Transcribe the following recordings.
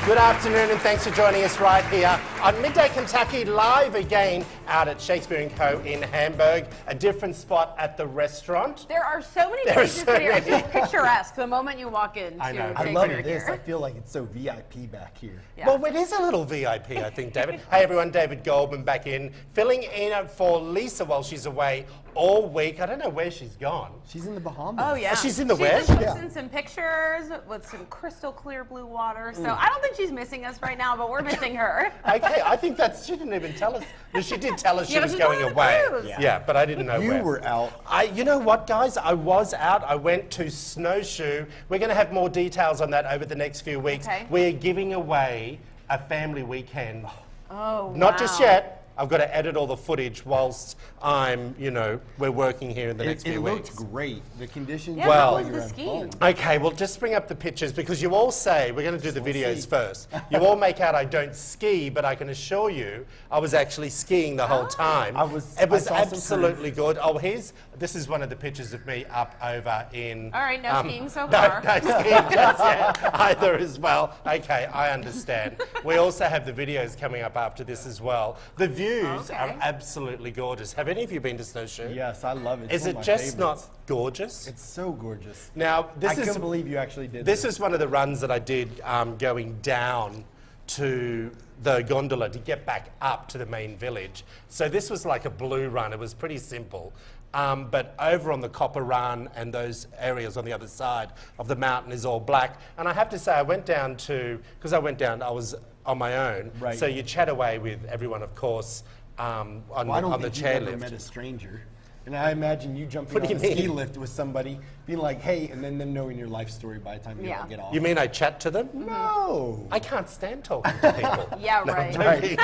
Good afternoon and thanks for joining us right here on Midday Kentucky, live again out at Shakespeare & Co. in Hamburg, a different spot at the restaurant. There are so many places here. It's just picturesque the moment you walk in. I know. I love this. I feel like it's so VIP back here. Yeah. Well, it is a little VIP, I think, David. Hey, everyone, David Goldman back in, filling in for Lisa while she's away all week. I don't know where she's gone. She's in the Bahamas. Oh, yeah. She's in the She where? just posted some pictures with some crystal clear blue water. So I don't think she's missing us right now, but we're missing her. Okay, I think she didn't even tell us. No, she did tell us she Yeah, was she's going going on a away. cruise. Yeah, but I didn't know You where. were out. You know what, guys? I was out. I went to Snowshoe. We're going to have more details on that over the next few weeks. Okay. We're giving away a family weekend. Oh, Not just yet. I've got to edit all the footage whilst we're working here in the next few weeks. It looked great. The conditions. Yeah, Well- how was the skiing? Okay, well, just bring up the pictures because you all say, we're going to do the videos first. You all make out I don't ski, but I can assure you I was actually skiing the whole time. I saw some absolutely good. Oh, this is one of the pictures of me up over in... All right, no skiing so far. No skiing just yet either as well. Okay, I understand. We also have the videos coming up after this as well. The views are absolutely gorgeous. Have any of you been to Snowshoe? Yes, I love it. Is it just not gorgeous? It's so gorgeous. Now, I couldn't believe you actually did this is one of the runs that I did going down to the gondola to get back up to the main village. So this was like a blue run. It was pretty simple. But over on the Copper Run and those areas on the other side of the mountain is all black. And I have to say, I went down because I was on my own. Right. So you chat away with everyone, of course, on the chairlift. I don't think you've ever met a stranger. And I imagine you jumping What on do the you ski mean? lift with somebody, being like, hey, and then them knowing your life story by the time you all get off. You mean I chat to them? No. I can't stand talking to people. Yeah, No, right. I'm joking.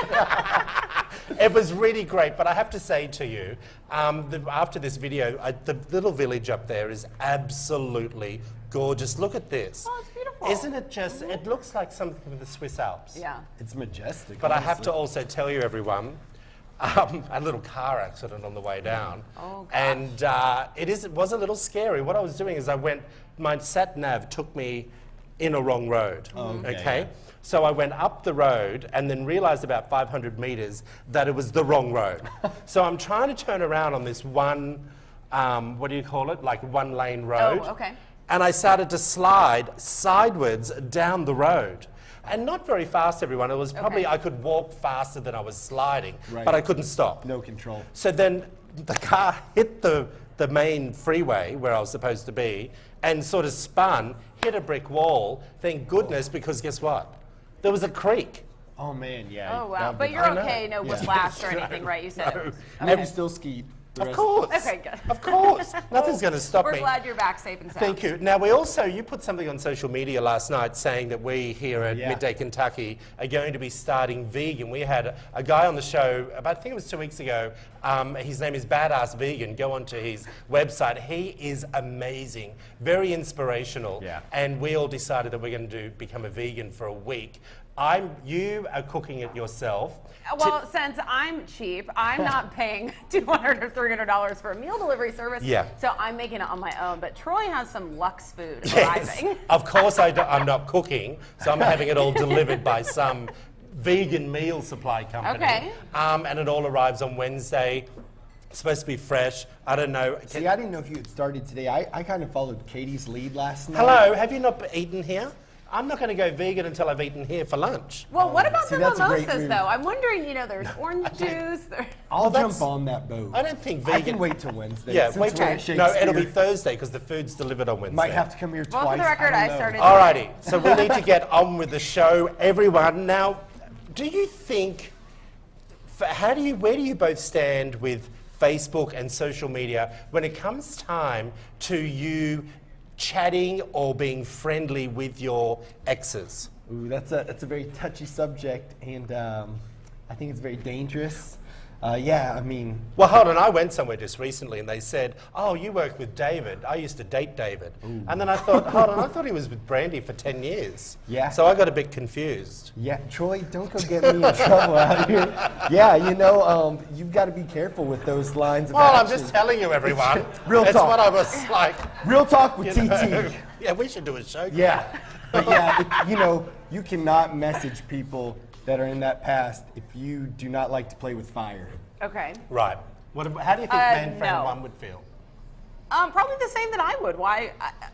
It was really great, but I have to say to you, after this video, the little village up there is absolutely gorgeous. Look at this. Oh, it's beautiful. Isn't it just, it looks like something from the Swiss Alps. Yeah. It's majestic. But I have honestly. to also tell you, everyone, a little car accident on the way down. Oh, gosh. And it was a little scary. What I was doing is my sat nav took me in a wrong road. Okay, yeah. So I went up the road and then realized about 500 meters that it was the wrong road. So I'm trying to turn around on this one, what do you call it? Like one lane road. Oh, okay. And I started to slide sideways down the road. And not very fast, everyone. It was probably, I could walk faster than I was sliding, but I couldn't stop. No control. So then the car hit the main freeway where I was supposed to be and sort of spun, hit a brick wall. Thank goodness, because guess what? There was a creek. Oh, man, yeah. Oh, wow. That'd But be- you're I know. okay, no whiplash or anything, right? You said it was. And you still skied. the Of rest- course. Okay, good. Of course. Nothing's going to stop We're me. glad you're back safe and sound. Thank you. Now, you put something on social media last night saying that we here at Midday Kentucky are going to be starting vegan. We had a guy on the show, I think it was 2 weeks ago. His name is Badass Vegan. Go onto his website. He is amazing, very inspirational. Yeah. And we all decided that we're going to become a vegan for a week. You are cooking it yourself. Well, since I'm cheap, I'm not paying $200 or $300 for a meal delivery service. Yeah. So I'm making it on my own. But Troy has some luxe food Yes. arriving. Of course, I'm not cooking, so I'm having it all delivered by some vegan meal supply company. Okay. And it all arrives on Wednesday. It's supposed to be fresh. I don't know. See, I didn't know if you had started today. I kind of followed Katie's lead last night. Hello, have you not eaten here? I'm not going to go vegan until I've eaten here for lunch. Well, what about See, the that's a great mimosas, move. though? I'm wondering, there's orange juice. I'll that's- jump on that boat. I don't think I vegan. can wait till Wednesday. Yeah, since wait we're at till. No, it'll be Shakespeare. Thursday because the food's delivered on Wednesday. Might have to come here Well, twice. for the record, I I don't know. started. Alrighty, so we need to get on with the show, everyone. Now, do you think? Where do you both stand with Facebook and social media when it comes time to you chatting or being friendly with your exes? Ooh, that's a very touchy subject, and I think it's very dangerous. Yeah, I mean, Well, hold on. I went somewhere just recently and they said, oh, you work with David. I used to date David. And then I thought, hold on, I thought he was with Brandy for 10 years. Yeah. So I got a bit confused. yeah, Troy, don't go get me in trouble out here. Yeah, you've got to be careful with those lines of Well, I'm action. just telling you, everyone. Real That's talk. what I was like. Real talk with You know. TT. Yeah, we should do a show. Yeah, but yeah, you know, you cannot message people that are in that past if you do not like to play with fire. Okay. Right. How do you think man friend no. 1 would feel? Probably the same that I would. Why?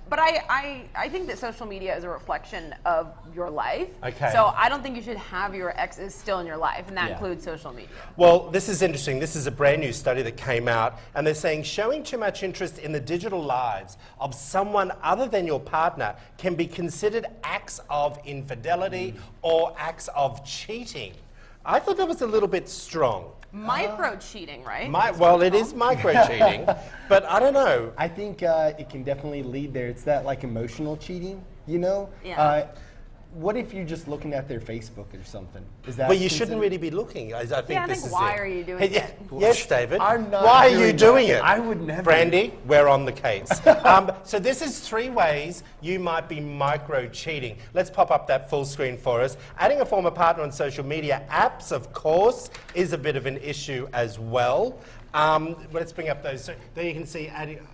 But I think that social media is a reflection of your life. Okay. So I don't think you should have your exes still in your life, and that Yeah. includes social media. Well, this is interesting. This is a brand new study that came out, and they're saying showing too much interest in the digital lives of someone other than your partner can be considered acts of infidelity or acts of cheating. I thought that was a little bit strong. Micro cheating, right? Well, it is micro cheating, but I don't know. I think it can definitely lead there. It's that like emotional cheating, you know? Yeah. What if you're just looking at their Facebook or something? Is that But you shouldn't considered- really be looking. I think Yeah, I this think is why it. are you doing it? Yes, David. I'm not Why are you doing doing that. it? I would never. Brandy, we're on the case. So this is 3 ways you might be micro cheating. Let's pop up that full screen for us. Adding a former partner on social media apps, of course, is a bit of an issue as well. Let's bring up those. So there you can see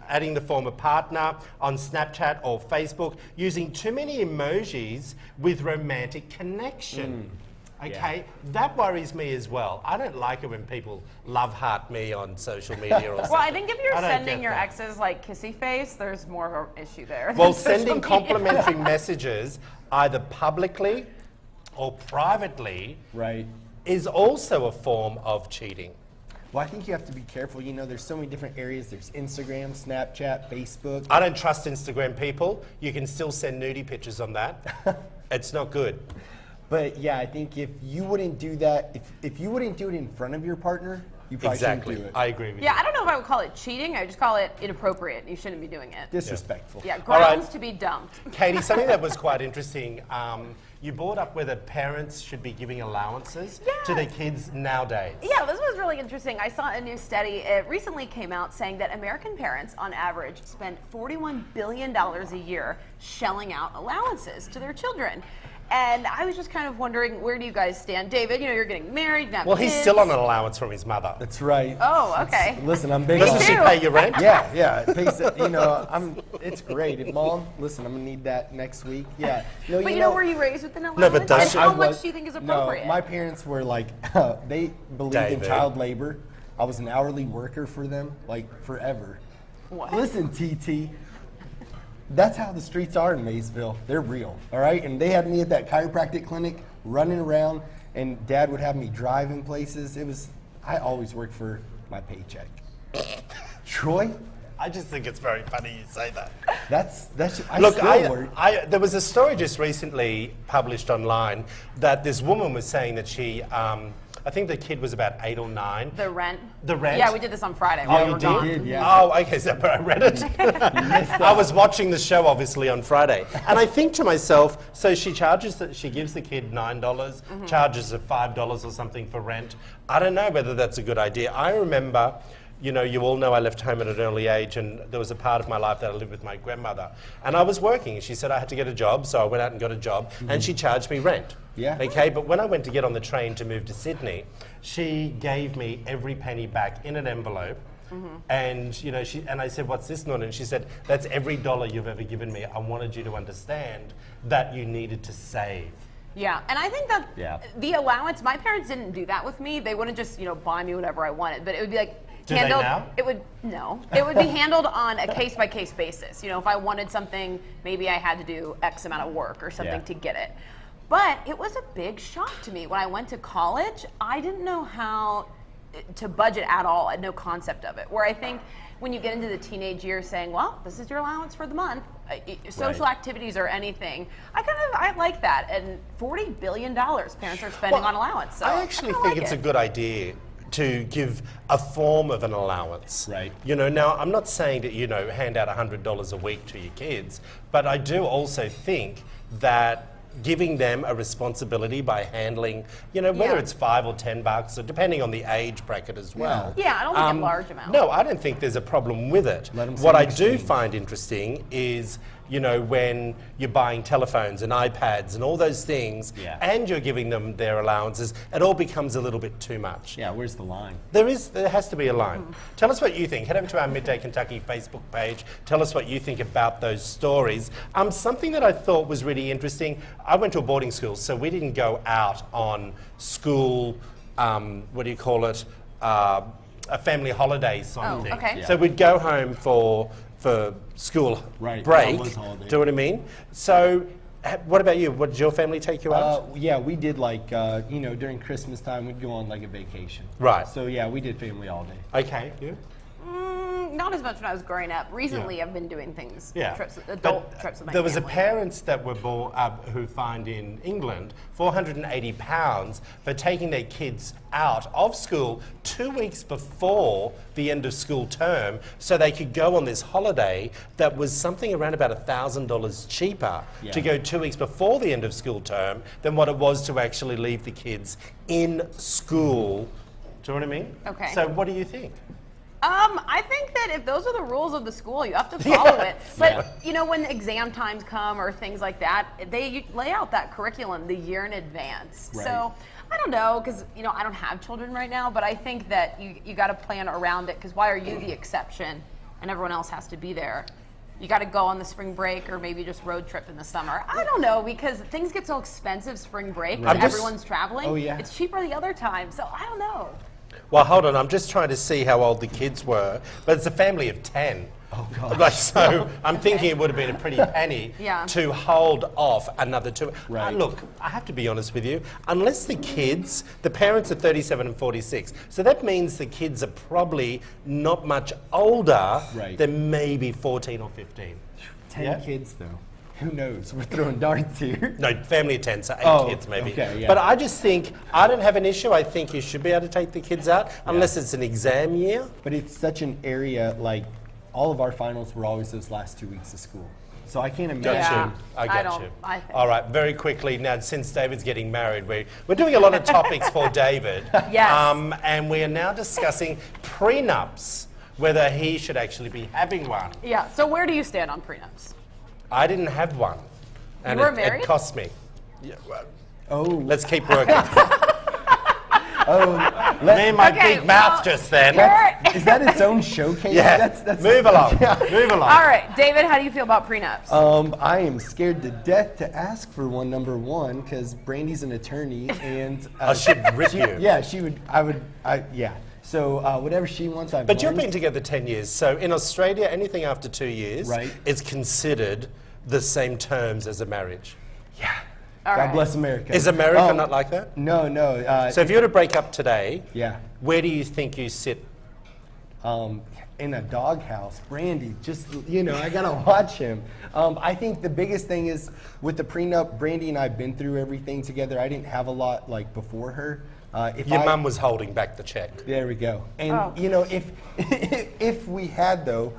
adding the former partner on Snapchat or Facebook, using too many emojis with romantic connection. Okay, that worries me as well. I don't like it when people love heart me on social media or something. Well, I think if you're I don't sending get your that. exes like kissy face, there's more of an issue there. Well, than social sending media. complimentary messages either publicly or privately Right. is also a form of cheating. Well, I think you have to be careful. You know, there's so many different areas. There's Instagram, Snapchat, Facebook. I don't trust Instagram people. You can still send nudie pictures on that. It's not good. But yeah, I think if you wouldn't do that, if you wouldn't do it in front of your partner, you probably Exactly. shouldn't do it. I agree with Yeah, you. I don't know if I would call it cheating. I would just call it inappropriate. You shouldn't be doing it. Disrespectful. Yeah, All right. grounds to be dumped. Katie, something that was quite interesting. You brought up whether parents should be giving allowances to their kids nowadays. Yeah, this was really interesting. I saw a new study. It recently came out saying that American parents, on average, spend $41 billion a year shelling out allowances to their children. And I was just kind of wondering, where do you guys stand? David, you know, you're getting married, now Well, he's kids. still on an allowance from his mother. That's right. Oh, okay. Listen, I'm big Doesn't on she too. pay your rent? Yeah, it pays, you know, it's great. And Mom, listen, I'm gonna need that next week. Yeah. No, But you know, were you raised with an allowance? No, but does and she- how I much was- do you think is appropriate? No, my parents were like, they believed in David. child labor. I was an hourly worker for them, like forever. What? Listen, TT, that's how the streets are in Maysville. They're real, all right? And they had me at that chiropractic clinic running around, and Dad would have me driving places. I always worked for my paycheck. Troy, I just think it's very funny you say that. I Look, still work. there was a story just recently published online that this woman was saying that she, I think the kid was about 8 or 9. The rent? The rent? Yeah, we did this on Friday Oh, while you we were did? gone. did, yeah. Oh, okay, so I read it. I was watching the show, obviously, on Friday. And I think to myself, so she gives the kid $9, charges her $5 or something for rent. I don't know whether that's a good idea. I remember, you know, you all know I left home at an early age, and there was a part of my life that I lived with my grandmother. And I was working, and she said I had to get a job, so I went out and got a job, and she charged me rent. Yeah. Okay, but when I went to get on the train to move to Sydney, she gave me every penny back in an envelope. And you know, and I said, "What's this, Nona?" And she said, "That's every dollar you've ever given me. I wanted you to understand that you needed to save." Yeah, and I think that Yeah. the allowance, my parents didn't do that with me. They wouldn't just, you know, buy me whatever I wanted, but it would be like Do they handled. now? It would it would be handled on a case by case basis. You know, if I wanted something, maybe I had to do X amount of work or something Yeah. to get it. But it was a big shock to me when I went to college. I didn't know how to budget at all. I had no concept of it. Where I think when you get into the teenage years saying, well, this is your allowance for the month, social activities or anything, I like that. And $40 billion parents are spending on allowance. So I actually kinda think like it's it. a good idea to give a form of an allowance. Right. You know, now I'm not saying that, you know, hand out $100 a week to your kids, but I do also think that giving them a responsibility by handling, you know, whether Yeah. it's $5 or $10, or depending on the age bracket as well. Yeah, I don't think a large amount. No, I don't think there's a problem with it. Let 'em What see I the do exchange. find interesting is you know, when you're buying telephones and iPads and all those things, Yeah. and you're giving them their allowances, it all becomes a little bit too much. Yeah, where's the line? There has to be a line. Tell us what you think. Head over to our Midday Kentucky Facebook page. Tell us what you think about those stories. Something that I thought was really interesting, I went to a boarding school, so we didn't go out on school, what do you call it, a family holiday sort of Oh, thing. okay. So we'd go home for school Right, break. that was holiday. Do you know what I mean? So what about you? What, did your family take you out? Yeah, we did like, you know, during Christmas time, we'd go on like a vacation. Right. So yeah, we did family all day. Okay, you? Not as much when I was growing up. Recently, I've been doing things, Yeah. adult But, trips with my there was family. parents that were born who fined in England £480 for taking their kids out of school 2 weeks before the end of school term so they could go on this holiday that was something around about $1,000 cheaper to Yeah. go 2 weeks before the end of school term than what it was to actually leave the kids in school. Do you know what I mean? Okay. So what do you think? I think that if those are the rules of the school, you have to follow Yeah. it. But Yeah. you know, when exam times come or things like that, they lay out that curriculum the year in advance. Right. So I don't know, because you know I don't have children right now, but I think that you got to plan around it. Because why are you the exception and everyone else has to be there? You got to go on the spring break or maybe just road trip in the summer. I don't know, because things get so expensive spring break I'm when just- everyone's traveling. Oh, yeah. It's cheaper the other time. So I don't know. Well, hold on. I'm just trying to see how old the kids were, but it's a family of 10. Oh, God. Like, so I'm thinking it would have been a pretty penny Yeah. to hold off another 2. Right. Look, I have to be honest with you. Unless the kids, the parents are 37 and 46, so that means the kids are probably not much older Right. than maybe 14 or 15. 10 Yeah. kids though. Who knows? We're throwing darts here. No, family of 10, so 8 Oh, kids maybe. okay, yeah. But I just think, I don't have an issue. I think you should be able to take the kids out, unless it's an exam year. But it's such an area, like, all of our finals were always those last 2 weeks of school. So I can't Got imagine. Yeah. you. I I got don't- you. I think- All right, very quickly now, since David's getting married, we're doing a lot of topics for David. Yes. And we are now discussing prenups, whether he should actually be having one. Yeah. So where do you stand on prenups? I didn't have one, and You were it married? cost me. Yeah, well, Oh, let's keep working. Me and my Okay, big mouth well, just then. You're- is that its own showcase? Yeah, That's move along. Move along. All right, David, how do you feel about prenups? I am scared to death to ask for one, number one, because Brandy's an attorney, and I should rip you. yeah, she would. Yeah. So whatever she wants, I've. But you've learned. been together 10 years, so in Australia, anything after 2 years Right. is considered the same terms as a marriage. Yeah. All God right. bless America. Is America not like that? No, no. So if you were to break up today, yeah. where do you think you sit? In a doghouse, Brandy, just, you know, I gotta watch him. I think the biggest thing is with the prenup, Brandy and I have been through everything together. I didn't have a lot like before her. Your mum was holding back the check. There we go. And Oh. you know, if if we had though,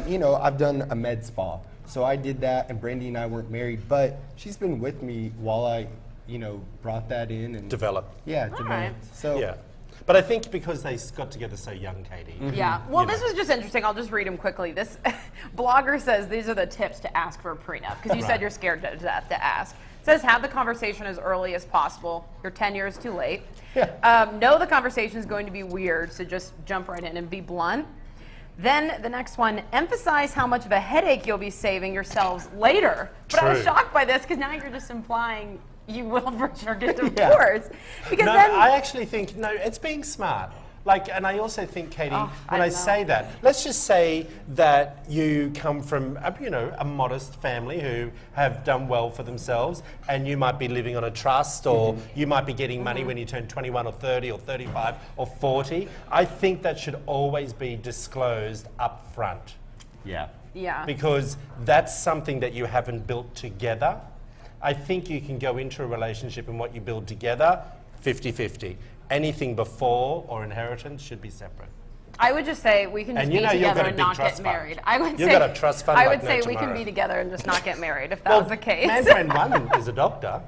you know, I've done a med spa, so I did that, and Brandy and I weren't married, but she's been with me while I, you know, brought that in and Develop. Yeah, All developed. right. So Yeah. But I think because they got together so young, Katie. Yeah. Well, You this know. was just interesting. I'll just read them quickly. This blogger says these are the tips to ask for a prenup because you said Right. you're scared to death to ask. It says have the conversation as early as possible. You're 10 years too late. Yeah. Know the conversation is going to be weird, so just jump right in and be blunt. Then the next one, emphasize how much of a headache you'll be saving yourselves later. But I was True. shocked by this because now you're just implying you will for sure get Yeah. divorced. Because No, then I actually think, no, it's being smart. Like, and I also think, Katie, Oh, when I I know. say that, let's just say that you come from, you know, a modest family who have done well for themselves, and you might be living on a trust, or you might be getting money when you turn 21 or 30 or 35 or 40. I think that should always be disclosed up front, yeah. yeah. because that's something that you haven't built together. I think you can go into a relationship and what you build together, 50-50. Anything before or inheritance should be separate. I would just say we can just And be you know you've together got a and big not trust get fund. married. I would You've say got a trust fund I like would no say we can tomorrow. be together and just not get married if that was the case. Man friend one is a doctor,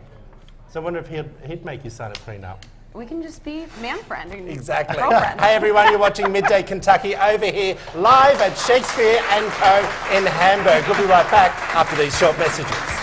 so I wonder if he'd make you sign a prenup. we can just be man friend and Exactly. girlfriend. Hey everyone, you're watching Midday Kentucky over here live at Shakespeare & Co. in Hamburg. We'll be right back after these short messages.